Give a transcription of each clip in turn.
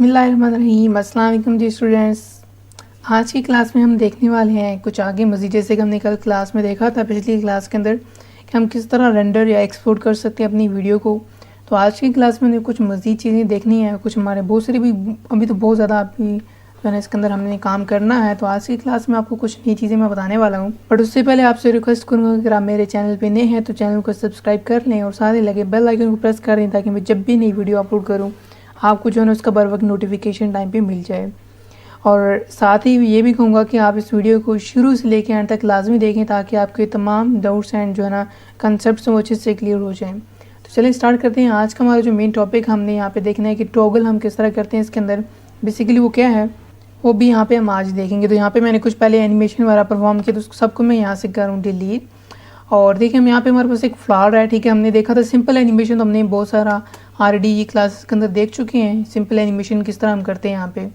बिस्मिल्लाहिर्रहमानिर्रहीम। अस्सलाम वालेकुम जी स्टूडेंट्स। आज की क्लास में हम देखने वाले हैं कुछ आगे मज़ीद, जैसे कि हमने कल क्लास में देखा था पिछली क्लास के अंदर कि हम किस तरह रेंडर या एक्सपोर्ट कर सकते हैं अपनी वीडियो को। तो आज की क्लास में कुछ मज़ीद चीज़ें देखनी है, कुछ हमारे बहुत सारी भी अभी तो बहुत ज़्यादा अभी जो है इसके अंदर हमने काम करना है। तो आज की क्लास में आपको कुछ नई चीज़ें मैं बताने वाला हूँ, बट उससे पहले आपसे रिक्वेस्ट करूँगा अगर आप मेरे चैनल पे नए हैं तो चैनल को सब्सक्राइब कर लें और साथ ही लगे बेल आइकन को प्रेस कर दें ताकि मैं जब भी नई वीडियो अपलोड करूँ आपको जो है ना उसका बर वक्त नोटिफिकेशन टाइम पे मिल जाए। और साथ ही ये भी कहूँगा कि आप इस वीडियो को शुरू से लेकर एंड तक लाजमी देखें ताकि आपके तमाम डाउट्स एंड जो है ना कंसेप्ट वो अच्छे से क्लियर हो जाएं। तो चलिए स्टार्ट करते हैं। आज का हमारा जो मेन टॉपिक हमने यहाँ पे देखना है कि टॉगल हम किस तरह करते हैं इसके अंदर, बेसिकली वो क्या है वो भी यहाँ पे हम आज देखेंगे। तो यहाँ पे मैंने कुछ पहले एनिमेशन वगैरह परफॉर्म किया तो उसको सबको मैं यहाँ से करूँ डिलीट। और देखिए हम यहाँ पे हमारे पास एक फ्लावर है, ठीक है। हमने देखा था सिंपल एनिमेशन, तो हमने बहुत सारा ऑलरेडी ये क्लासेस के अंदर देख चुके हैं सिंपल एनिमेशन किस तरह हम करते हैं यहाँ पे।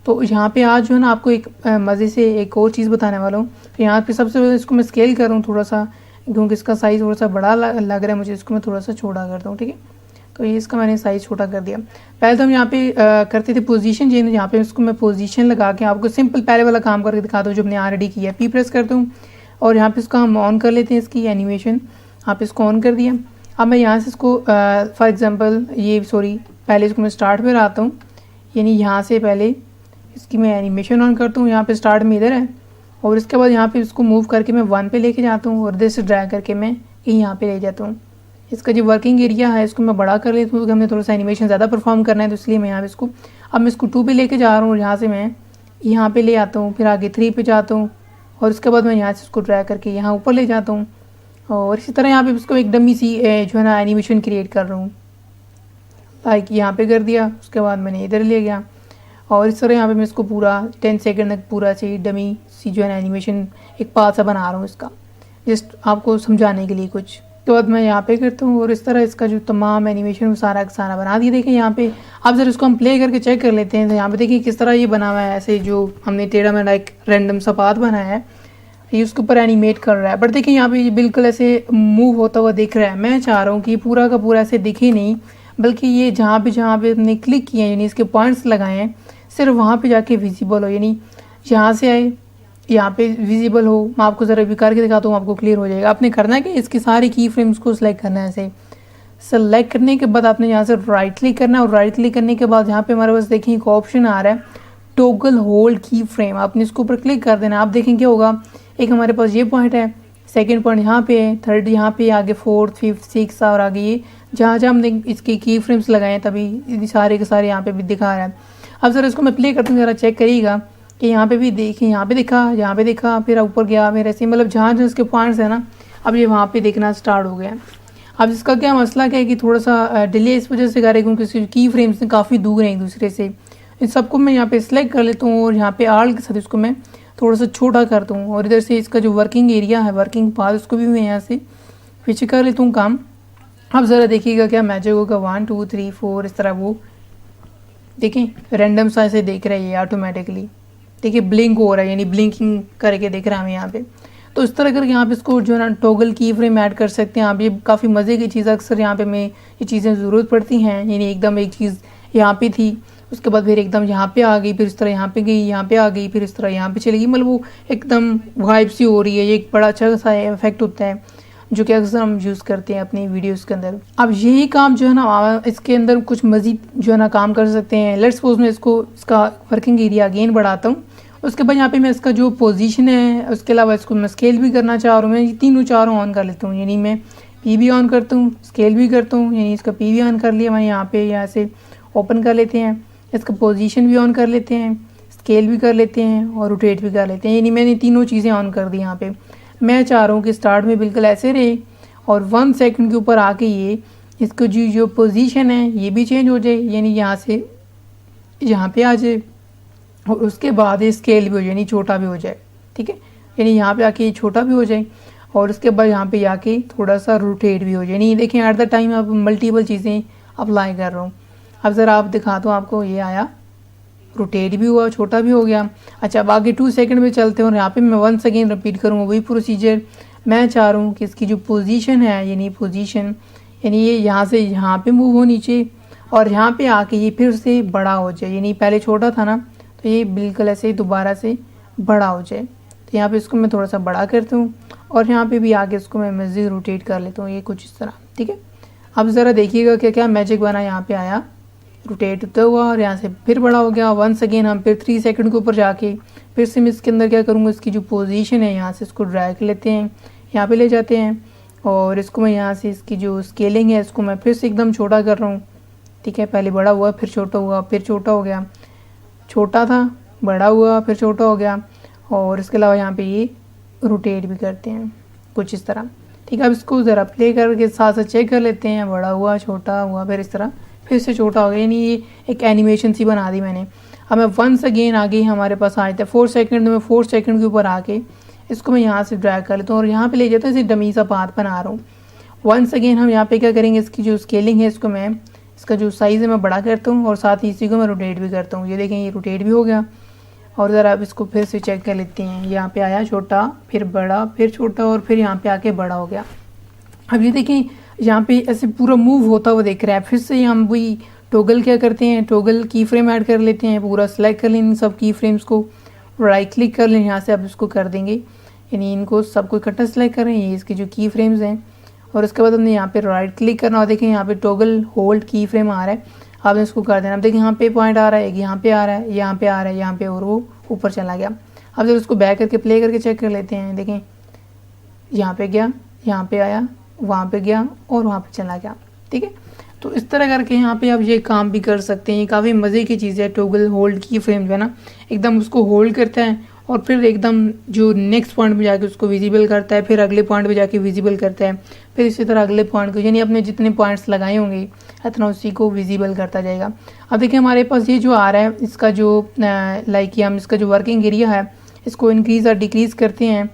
तो यहाँ पे आज जो है ना आपको एक मज़े से एक और चीज़ बताने वाला हूँ। तो यहाँ पे सबसे पहले इसको मैं स्केल करूँ थोड़ा सा, क्योंकि इसका साइज़ थोड़ा सा बड़ा लग रहा है मुझे, इसको मैं थोड़ा सा छोटा करता हूँ, ठीक है। तो ये इसका मैंने साइज़ छोटा कर दिया। पहले तो हम यहाँ पे करते थे पोजीशन चेंज, यहाँ पे इसको मैं पोजीशन लगा के आपको सिंपल पहले वाला काम करके दिखाता हूँ जो हमने ऑलरेडी किया है। पी प्रेस करता हूँ और यहाँ पे इसको हम ऑन कर लेते हैं, इसकी एनिमेशन यहाँ पे इसको ऑन कर दिया। अब मैं यहाँ से इसको फॉर एग्जांपल पहले इसको मैं स्टार्ट में आता हूँ, यानी यहाँ से पहले इसकी मैं एनिमेशन ऑन करता हूँ। यहाँ पे स्टार्ट में इधर है और इसके बाद यहाँ पे इसको मूव करके मैं 1 पे लेके जाता हूँ और इधर से ड्रैग करके मैं यहाँ पे ले जाता हूँ। इसका जो वर्किंग एरिया है इसको मैं बड़ा कर लेता हूँ क्योंकि हमने थोड़ा सा एनिमेशन ज़्यादा परफॉर्म करना है, तो इसलिए मैं यहाँ पे इसको अब मैं इसको 2 पे लेके जा रहा हूँ और यहाँ से मैं यहाँ पे ले आता हूँ, फिर आगे 3 पे जाता हूँ और उसके बाद मैं यहाँ से इसको ड्रैग करके यहाँ ऊपर ले जाता हूँ। और इसी तरह यहाँ पे इसको एक डमी सी जो है ना एनिमेशन क्रिएट कर रहा हूँ, लाइक यहाँ पे कर दिया, उसके बाद मैंने इधर ले गया और इस तरह यहाँ पे मैं इसको पूरा 10 सेकंड तक पूरा सी डमी सी जो है ना एनिमेशन एक पार्ट सा बना रहा हूँ इसका, जस्ट आपको समझाने के लिए कुछ। तो बाद मैं यहाँ पे करता हूँ और इस तरह इसका जो तमाम एनिमेशन वो सारा का सारा बना दिया। देखिए यहाँ पे अब जरा इसको हम प्ले करके चेक कर लेते हैं। तो यहाँ पे देखिए किस तरह ये बना हुआ है, ऐसे जो हमने टेढ़ा मेढ़ा एक रैंडम सा पाथ बनाया है ये उसके ऊपर एनिमेट कर रहा है। बट देखिए यहाँ पे ये बिल्कुल ऐसे मूव होता हुआ दिख रहा है। मैं चाह रहा हूँ कि पूरा का पूरा ऐसे दिखे नहीं, बल्कि ये जहाँ पे हमने क्लिक किए हैं यानी इसके पॉइंट्स लगाए हैं सिर्फ वहाँ पे जाके विजिबल हो, यानी यहाँ से आए यहाँ पे विजिबल हो। मैं आपको ज़रा भी करके दिखाता हूँ, आपको क्लियर हो जाएगा। आपने करना है कि इसके सारे की फ्रेम्स को सिलेक्ट करना है। ऐसे सेलेक्ट करने के बाद आपने यहाँ से राइट क्लिक करना है और राइट क्लिक करने के बाद यहाँ पे हमारे पास देखिए एक ऑप्शन आ रहा है टॉगल होल्ड की फ्रेम, आपने इसके ऊपर क्लिक कर देना। आप देखें क्या होगा, एक हमारे पास ये पॉइंट है, सेकंड पॉइंट यहाँ पे है, थर्ड यहाँ पे, आगे फोर्थ फिफ्थ सिक्स और आगे ये जहाँ जहाँ हमने इसके की फ्रेम्स लगाए हैं तभी सारे के सारे यहाँ पे भी दिखा रहा है। अब सर इसको मैं प्ले करता हूँ, ज़रा चेक करिएगा कि यहाँ पे भी देखिए, यहाँ पे दिखा, यहाँ पे दिखा, फिर ऊपर गया, फिर ऐसे मतलब जहाँ जहाँ इसके पॉइंट्स है ना अब ये वहाँ पे देखना स्टार्ट हो गया। अब इसका क्या मसला क्या है कि थोड़ा सा डिले इस वजह से कर रहे क्योंकि इसकी की फ्रेम्स काफ़ी दूर हैं एक दूसरे से। इन सबको मैं यहाँ पे सिलेक्ट कर लेता हूँ और यहाँ पे आल के साथ इसको मैं थोड़ा सा छोटा करता हूँ और इधर से इसका जो वर्किंग एरिया है, वर्किंग पाथ, उसको भी मैं यहाँ से पीछे कर लेता हूँ काम। अब ज़रा देखिएगा क्या मैजिक होगा, 1 2 3 4 इस तरह वो देखें रैंडम सा ऐसे देख रहा है ये ऑटोमेटिकली। देखिए ब्लिंक हो रहा है यानी ब्लिंकिंग करके देख रहा है हमें यहाँ पे। तो इस तरह करके यहाँ पे इसको जो है ना टॉगल की फ्रेम ऐड कर सकते हैं आप। ये काफ़ी मज़े की चीज़, अक्सर यहाँ पे हमें ये चीज़ें ज़रूरत पड़ती हैं, यानी एकदम एक चीज़ यहाँ पे थी उसके बाद फिर एकदम यहाँ पे आ गई, फिर इस तरह यहाँ पे गई, यहाँ पे आ गई, फिर इस तरह यहाँ पे चली गई, मतलब वो एकदम वाइब सी हो रही है। ये एक बड़ा अच्छा सा इफेक्ट होता है जो कि अक्सर हम यूज़ करते हैं अपनी वीडियोस के अंदर। अब यही काम जो है ना इसके अंदर कुछ मज़ीद जो है ना काम कर सकते हैं। लेट्स सपोज मैं इसका वर्किंग एरिया अगेन बढ़ाता हूँ। उसके बाद यहाँ पे मैं इसका जो पोजीशन है उसके अलावा इसको मैं स्केल भी करना चाह रहा हूँ। मैं ये तीनों चारों ऑन कर लेता हूँ, यानी मैं पी भी ऑन करता हूँ, स्केल भी करता हूँ, यानी इसका पी भी ऑन कर लिया। मैं यहाँ से ओपन कर लेते हैं, इसका पोजीशन भी ऑन कर लेते हैं, स्केल भी कर लेते हैं और रोटेट भी कर लेते हैं, यानी मैंने तीनों चीज़ें ऑन कर दी। यहाँ पे मैं चाह रहा हूँ कि स्टार्ट में बिल्कुल ऐसे रहे और 1 सेकंड के ऊपर आके ये इसको जो पोजीशन है ये भी चेंज हो जाए, यानी यहाँ से यहाँ पे आ जाए और उसके बाद ये स्केल भी हो जाए यानी छोटा भी हो जाए, ठीक है। यानी यहाँ पे आके ये छोटा भी हो जाए और उसके बाद यहाँ पे आके थोड़ा सा रोटेट भी हो जाए। यानी देखें एट द टाइम अब मल्टीपल चीज़ें अप्लाई कर रहा हूँ। अब ज़रा आप दिखाता हूँ आपको, ये आया, रोटेट भी हुआ, छोटा भी हो गया। अच्छा अब आगे 2 सेकंड में चलते हैं और यहाँ पे मैं 1 सेकंड रिपीट करूँगा वही प्रोसीजर। मैं चाह रहा हूँ कि इसकी जो पोजीशन है यानी पोजीशन यानी ये यहाँ से यहाँ पे मूव हो नीचे और यहाँ पे आके ये फिर से बड़ा हो जाए, यानी पहले छोटा था ना तो ये बिल्कुल ऐसे ही दोबारा से बड़ा हो जाए। तो यहाँ पे इसको मैं थोड़ा सा बड़ा करता हूँ और यहाँ पे भी आगे इसको मैं मज़ीद रोटेट कर लेता हूँ, ये कुछ इस तरह। ठीक है, अब ज़रा देखिएगा क्या क्या मैजिक बना। यहाँ पे आया, रोटेट होता हुआ और यहाँ से फिर बड़ा हो गया। वंस अगेन हम फिर 3 सेकंड के ऊपर जाके फिर से मैं इसके अंदर क्या करूँगा, इसकी जो पोजीशन है यहाँ से इसको ड्रैग लेते हैं, यहाँ पे ले जाते हैं और इसको मैं यहाँ से इसकी जो स्केलिंग है इसको मैं फिर से एकदम छोटा कर रहा हूँ। ठीक है, पहले बड़ा हुआ फिर छोटा हुआ फिर छोटा हो गया, छोटा था बड़ा हुआ फिर छोटा हो गया। और इसके अलावा यहाँ पे ये रोटेट भी करते हैं कुछ इस तरह। ठीक है, अब इसको ज़रा प्ले करके साथ साथ चेक कर लेते हैं, बड़ा हुआ छोटा हुआ फिर इस तरह फिर से छोटा हो गया, यानी ये एक एनिमेशन सी बना दी मैंने। अब मैं वंस अगेन आगे हमारे पास आ जाता है 4 सेकंड में, 4 सेकंड के ऊपर आके इसको मैं यहाँ से ड्रैग कर लेता हूँ और यहाँ पे ले जाता हूँ, इसे डमी सा पाथ बना रहा हूँ। वंस अगेन हम यहाँ पे क्या करेंगे, इसकी जो स्केलिंग है इसको मैं, इसका जो साइज़ है मैं बड़ा करता हूँ और साथ ही इसी को मैं रोटेट भी करता हूँ। ये देखें ये रोटेट भी हो गया। और ज़रा अब इसको फिर से चेक कर लेते हैं, यहाँ पे आया छोटा फिर बड़ा फिर छोटा और फिर यहाँ पे आके बड़ा हो गया। अब ये देखें यहाँ पे ऐसे पूरा मूव होता हुआ देख रहा है। फिर से हम वही टोगल क्या करते हैं, टोगल की फ्रेम ऐड कर लेते हैं, पूरा सेलेक्ट कर लें सब की फ्रेम्स को, राइट क्लिक कर लें यहाँ से, अब इसको कर देंगे, यानी इनको सबको इकट्ठा सेलेक्ट करें, ये इसके जो की फ्रेम्स हैं। और उसके बाद हमने यहाँ पे राइट क्लिक करना और देखें यहाँ पे टोगल होल्ड की फ्रेम आ रहा है, आपने इसको कर देना। अब देखिए यहाँ पे पॉइंट आ रहा है, यहाँ पे आ रहा है, यहाँ पे आ रहा है, यहाँ पे, और वो ऊपर चला गया। अब जब इसको बैक करके प्ले करके चेक कर लेते हैं, देखें यहाँ पे गया, यहाँ पे आया, वहाँ पे गया और वहाँ पे चला गया। ठीक है, तो इस तरह करके यहाँ पे आप ये काम भी कर सकते हैं। ये काफ़ी मज़े की चीज़ है। टोगल होल्ड की फ्रेम जो है ना, एकदम उसको होल्ड करता है और फिर एकदम जो नेक्स्ट पॉइंट पे जाके उसको विजिबल करता है, फिर अगले पॉइंट पे जाके विजिबल करता है, फिर इसी तरह अगले पॉइंट को, यानी अपने जितने पॉइंट्स लगाए होंगे इतना उसी को विजिबल करता जाएगा। अब देखिए हमारे पास ये जो आ रहा है, इसका जो लाइक हम इसका जो वर्किंग एरिया है इसको इंक्रीज़ और डिक्रीज़ करते हैं।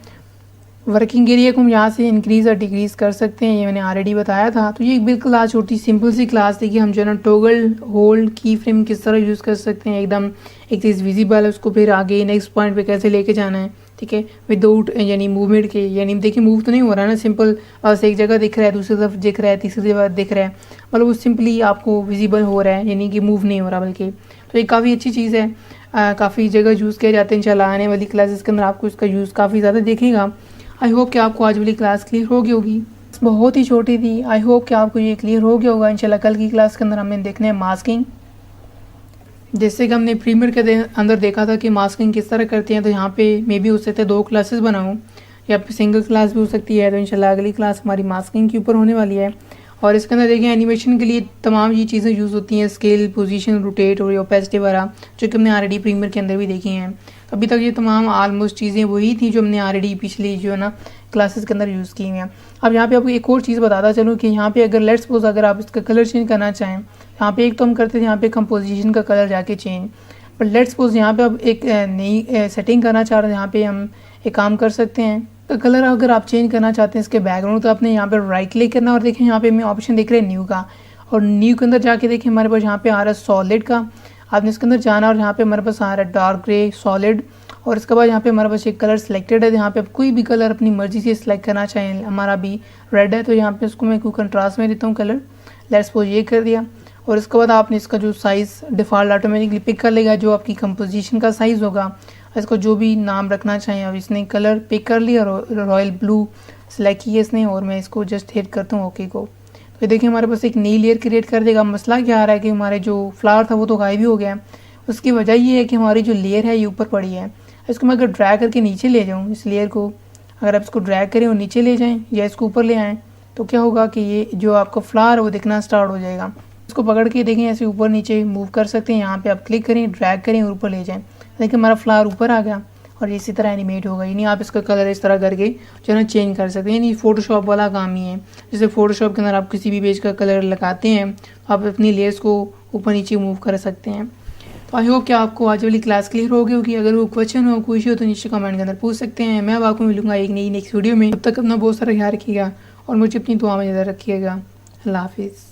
वर्किंग एरिया को हम यहाँ से इंक्रीज़ और डिक्रीज़ कर सकते हैं, ये मैंने ऑलरेडी बताया था। तो ये बिल्कुल आज छोटी सिंपल सी क्लास थी कि हम जो है ना टोगल होल्ड की फ्रेम किस तरह यूज़ कर सकते हैं, एकदम एक चीज़ विजिबल है उसको फिर आगे नेक्स्ट पॉइंट पे कैसे लेके जाना है। ठीक है, विदाउट यानी मूवमेंट के, यानी देखिए मूव तो नहीं हो रहा है ना, सिंपल बस एक जगह दिख रहा है, दूसरी तरफ दिख रहा है, तीसरी जगह दिख रहा है, मतलब वो सिंपली आपको विजिबल हो रहा है, यानी कि मूव नहीं हो रहा बल्कि। तो ये काफ़ी अच्छी चीज़ है, काफ़ी जगह यूज़ किया जाते हैं। इंशाल्लाह आने वाली क्लासेस के अंदर आपको इसका यूज़ काफ़ी ज़्यादा देखेगा। आई होप कि आपको आज वाली क्लास क्लियर हो गई होगी, बहुत ही छोटी थी। आई होप कि आपको ये क्लियर हो गया होगा। इंशाल्लाह कल की क्लास के अंदर हमें देखने हैं मास्किंग। जैसे कि हमने प्रीमियर के अंदर देखा था कि मास्किंग किस तरह करते हैं, तो यहाँ पे मे भी हो सकता है 2 क्लासेस बनाऊँ या फिर सिंगल क्लास भी हो सकती है। तो इंशाल्लाह अगली क्लास हमारी मास्किंग के ऊपर होने वाली है। और इसके अंदर देखिए एनिमेशन के लिए तमाम ये चीज़ें यूज़ होती हैं, स्केल, पोजीशन, रोटेट और ओपेसिटी वगैरह, जो कि हमने ऑलरेडी प्रीमियर के अंदर भी देखी हैं। अभी तक ये तमाम ऑलमोस्ट चीज़ें वही थी जो हमने ऑलरेडी पिछली जो है ना क्लासेस के अंदर यूज़ की हुई हैं। अब यहाँ पे आपको एक और चीज़ बताता चलूँ कि यहाँ पे अगर लेट्स सपोज अगर आप इसका कलर चेंज करना चाहें, यहाँ पे एक तो हम करते थे यहाँ पे कंपोजिशन का कलर जाके चेंज, बट लेट्स सपोज यहाँ पे अब एक नई सेटिंग करना चाह रहे हैं, यहाँ पे हम एक काम कर सकते हैं। तो कलर अगर आप चेंज करना चाहते हैं इसके बैकग्राउंड, तो आपने यहाँ पे राइट क्लिक करना और देखें यहाँ पे हमें ऑप्शन दिख रहे हैं न्यू का, और न्यू के अंदर जाके देखें हमारे पास यहाँ पे आ रहा है सॉलिड का। आपने इसके अंदर जाना और यहाँ पे हमारे पास आ रहा है डार्क ग्रे सॉलिड, और इसके बाद यहाँ पे हमारे पास एक कलर सिलेक्टेड है। यहाँ पे आप कोई भी कलर अपनी मर्जी से सिलेक्ट करना चाहें, हमारा भी रेड है तो यहाँ पे इसको मैं कोई कंट्रास्ट में देता हूँ कलर, लेट्स सपोज ये कर दिया। और इसके बाद आपने इसका जो साइज़ डिफ़ॉल्ट ऑटोमेटिकली पिक कर लेगा, जो आपकी कंपोजिशन का साइज़ होगा। इसको जो भी नाम रखना चाहें, अब इसने कलर पिक कर लिया, रॉयल ब्लू सेलेक्ट किया इसने, और मैं इसको जस्ट हिट करता हूँ ओके को। तो देखिए हमारे पास एक नई लेयर क्रिएट कर देगा। मसला क्या आ रहा है कि हमारे जो फ्लावर था वो तो गायब ही हो गया। उसकी वजह ये है कि हमारी जो लेयर है ये ऊपर पड़ी है। इसको मैं अगर ड्रैग करके नीचे ले जाऊँ, इस लेयर को अगर आप इसको ड्रैग करें और नीचे ले जाएँ या इसको ऊपर ले आएँ, तो क्या होगा कि ये जो आपका फ्लावर है वो दिखना स्टार्ट हो जाएगा। इसको पकड़ के देखें ऐसे ऊपर नीचे मूव कर सकते हैं। यहाँ पे आप क्लिक करें, ड्रैग करें और ऊपर ले जाएं, देखिए हमारा फ्लावर ऊपर आ गया और इसी तरह एनिमेट होगा। यानी आप इसका कलर इस तरह करके जो है ना चेंज कर सकते हैं। यानी फोटोशॉप वाला काम ही है। जैसे फोटोशॉप के अंदर आप किसी भी पेज का कलर लगाते हैं तो आप अपनी लेयर्स को ऊपर नीचे मूव कर सकते हैं। तो आई होप कि आपको आज वाली क्लास क्लियर हो गई होगी। अगर वो क्वेश्चन हो, कोई इशू हो तो नीचे कमेंट के अंदर पूछ सकते हैं। मैं अब आपको मिलूंगा एक नई नेक्स्ट वीडियो में। तब तक अपना बहुत सारा ख्याल रखिएगा और मुझे अपनी दुआ में याद रखिएगा। अल्लाह हाफिज़।